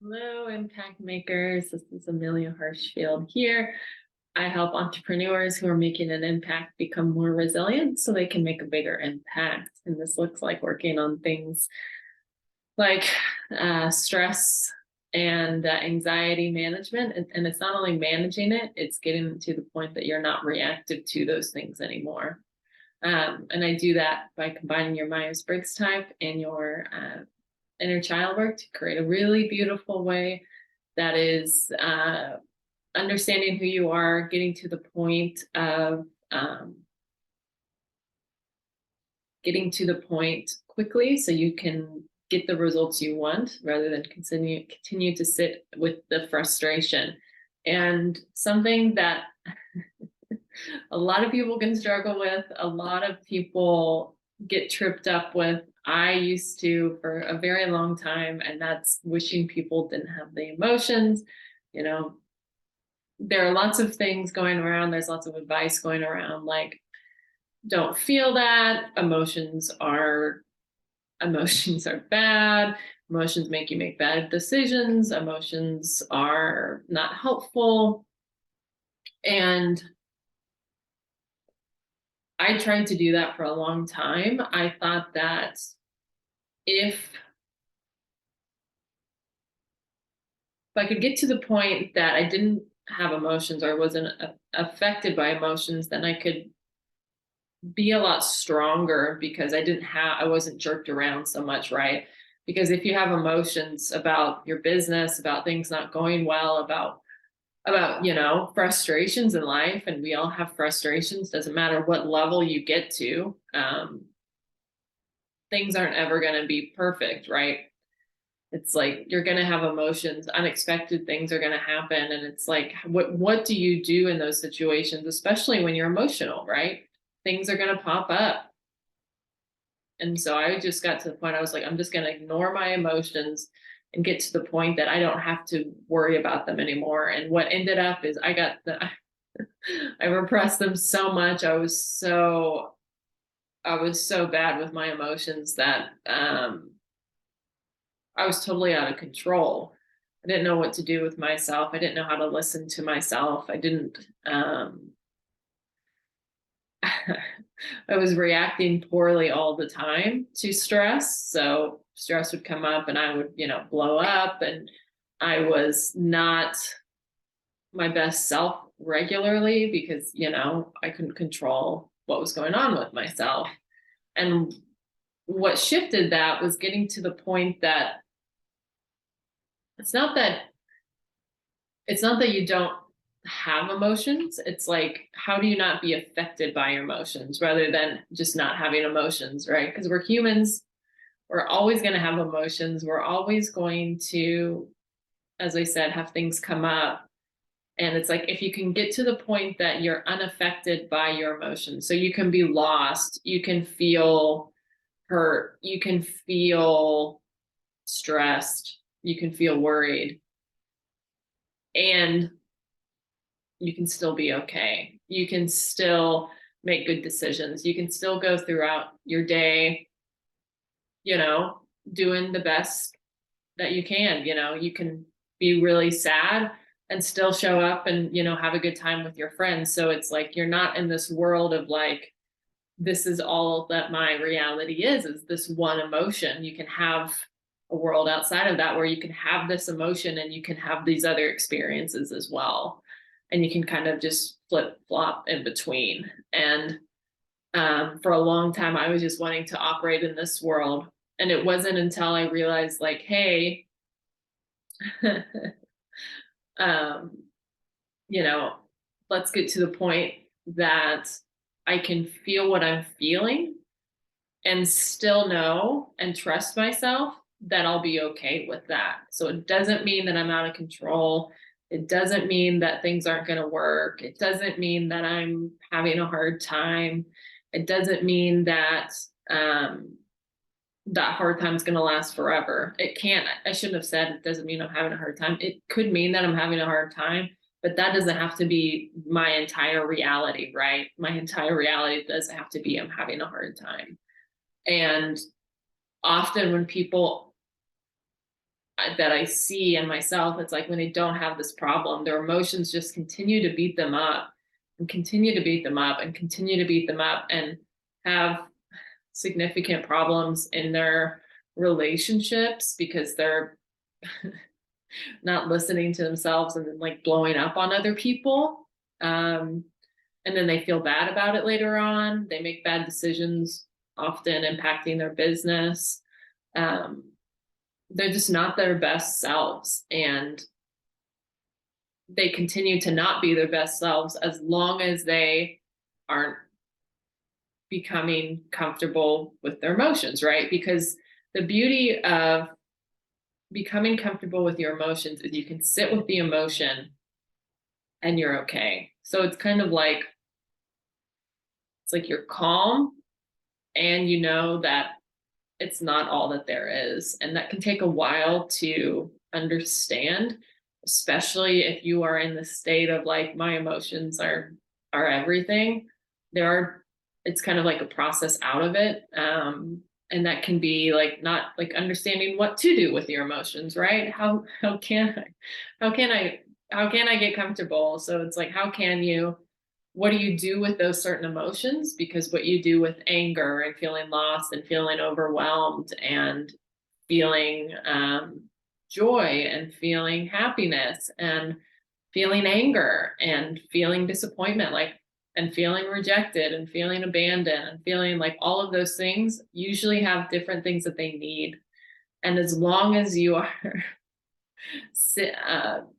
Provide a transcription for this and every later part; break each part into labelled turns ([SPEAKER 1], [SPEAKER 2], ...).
[SPEAKER 1] Hello, impact makers. This is Amelia Hirschfield here. I help entrepreneurs who are making an impact become more resilient so they can make a bigger impact. And this looks like working on things like stress and anxiety management. And it's not only managing it, it's getting to the point that you're not reactive to those things anymore. And I do that by combining your Myers-Briggs type and your inner child work to create a really beautiful way that is understanding who you are, getting to the point of getting to the point quickly so you can get the results you want rather than continue to sit with the frustration. And something that a lot of people can struggle with, a lot of people get tripped up with. I used to for a very long time, and that's wishing people didn't have the emotions. You know, there are lots of things going around. There's lots of advice going around, like, don't feel that. Emotions are bad. Emotions make you make bad decisions. Emotions are not helpful. And I tried to do that for a long time. I thought that if I could get to the point that I didn't have emotions or wasn't affected by emotions, then I could be a lot stronger because I wasn't jerked around so much, right? Because if you have emotions about your business, about things not going well, about frustrations in life, and we all have frustrations, doesn't matter what level you get to, things aren't ever going to be perfect, right? It's like you're going to have emotions, unexpected things are going to happen, and it's like what do you do in those situations, especially when you're emotional, right? Things are going to pop up. And so I just got to the point I was like, I'm just going to ignore my emotions and get to the point that I don't have to worry about them anymore. And what ended up is I repressed them so much. I was so bad with my emotions that I was totally out of control. I didn't know what to do with myself. I didn't know how to listen to myself. I didn't I was reacting poorly all the time to stress. So stress would come up and I would, blow up, and I was not my best self regularly because, I couldn't control what was going on with myself. And what shifted that was getting to the point that it's not that you don't have emotions. It's like, how do you not be affected by your emotions rather than just not having emotions, right? Because we're humans. We're always going to have emotions. We're always going to, as I said, have things come up. And it's like, if you can get to the point that you're unaffected by your emotions, so you can be lost, you can feel hurt, you can feel stressed, you can feel worried, and you can still be okay. You can still make good decisions. You can still go throughout your day, doing the best that you can. You can be really sad and still show up and, have a good time with your friends. So it's like, you're not in this world of like, this is all that my reality is this one emotion. You can have a world outside of that where you can have this emotion and you can have these other experiences as well. And you can kind of just flip flop in between. And for a long time, I was just wanting to operate in this world. And it wasn't until I realized, like, hey, let's get to the point that I can feel what I'm feeling and still know and trust myself that I'll be okay with that. So it doesn't mean that I'm out of control. It doesn't mean that things aren't going to work. It doesn't mean that I'm having a hard time. It doesn't mean that that hard time's going to last forever. It can't. I shouldn't have said it doesn't mean I'm having a hard time. It could mean that I'm having a hard time, but that doesn't have to be my entire reality, right? My entire reality doesn't have to be I'm having a hard time. And often when people that I see in myself, it's like when they don't have this problem, their emotions just continue to beat them up and continue to beat them up and continue to beat them up and have significant problems in their relationships because they're not listening to themselves and then like blowing up on other people. And then they feel bad about it later on. They make bad decisions, often impacting their business. They're just not their best selves, and they continue to not be their best selves as long as they aren't becoming comfortable with their emotions, right? Because the beauty of becoming comfortable with your emotions is you can sit with the emotion and you're okay. So it's kind of like, it's like you're calm and you know that it's not all that there is. And that can take a while to understand, especially if you are in the state of like, my emotions are everything. It's kind of like a process out of it. And that can be like, not like understanding what to do with your emotions, right? How can I get comfortable? So it's like, what do you do with those certain emotions? Because what you do with anger and feeling lost and feeling overwhelmed and feeling joy and feeling happiness and feeling anger and feeling disappointment, like, and feeling rejected and feeling abandoned and feeling like all of those things usually have different things that they need. And as long as you are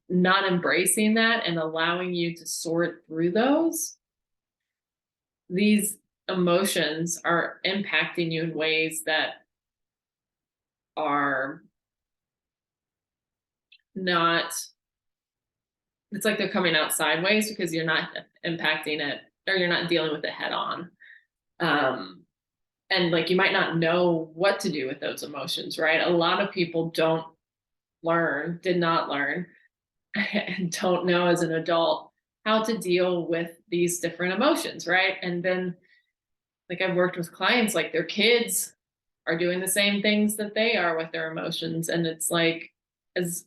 [SPEAKER 1] not embracing that and allowing you to sort through these emotions are impacting you in ways that are not, it's like they're coming out sideways because you're not impacting it, or you're not dealing with it head on. And like, you might not know what to do with those emotions, right? A lot of people did not learn and don't know as an adult how to deal with these different emotions, right? And then, like, I've worked with clients, like their kids are doing the same things that they are with their emotions. And it's like, as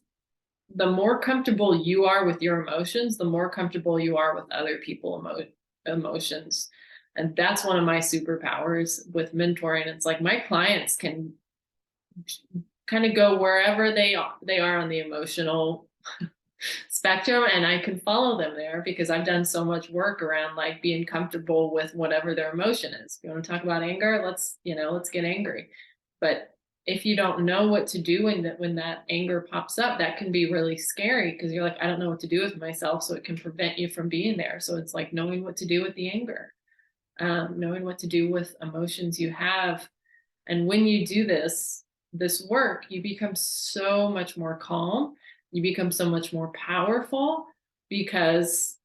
[SPEAKER 1] the more comfortable you are with your emotions, the more comfortable you are with other people's emotions. And that's one of my superpowers with mentoring. It's like my clients can kind of go wherever they are on the emotional spectrum, and I can follow them there because I've done so much work around like being comfortable with whatever their emotion is. If you want to talk about anger, let's get angry. But if you don't know what to do when that anger pops up, that can be really scary because you're like, I don't know what to do with myself. So it can prevent you from being there. So it's like knowing what to do with the anger, knowing what to do with emotions you have. And when you do this work, you become so much more calm. You become so much more powerful because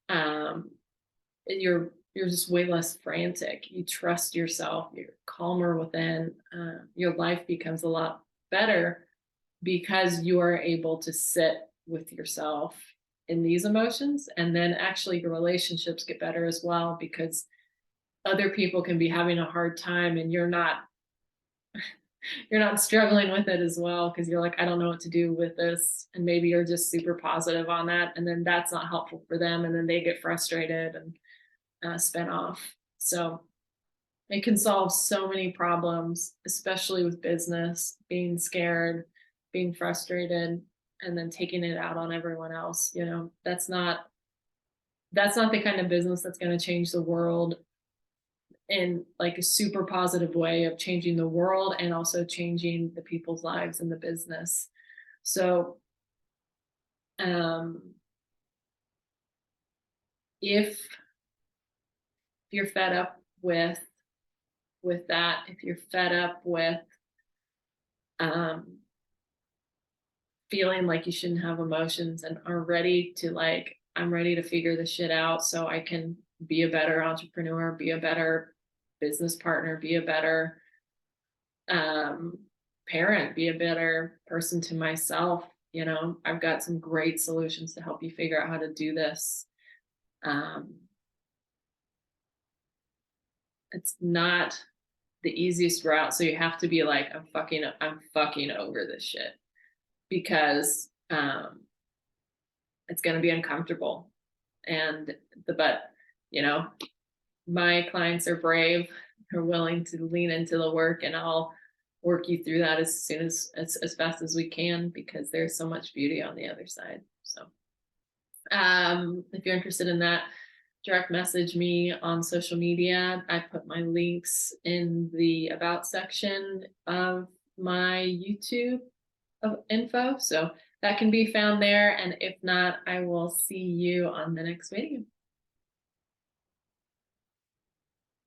[SPEAKER 1] you're just way less frantic. You trust yourself. You're calmer within. Your life becomes a lot better because you are able to sit with yourself in these emotions. And then actually your relationships get better as well because other people can be having a hard time and you're not struggling with it as well because you're like, I don't know what to do with this. And maybe you're just super positive on that. And then that's not helpful for them. And then they get frustrated and spin off. So it can solve so many problems, especially with business, being scared, being frustrated, and then taking it out on everyone else. That's not the kind of business that's going to change the world in like a super positive way of changing the world and also changing the people's lives in the business. So if you're fed up with that, if you're fed up with feeling like you shouldn't have emotions and are ready to like, I'm ready to figure this shit out so I can be a better entrepreneur, be a better business partner, be a better parent, be a better person to myself. I've got some great solutions to help you figure out how to do this. It's not the easiest route. So you have to be like, I'm fucking over this shit. because it's going to be uncomfortable. And but you know, my clients are brave, they're willing to lean into the work, and I'll work you through that as soon as fast as we can, because there's so much beauty on the other side. So if you're interested in that, direct message me on social media. I put my links in the about section of my YouTube info, so that can be found there. And if not, I will see you on the next video.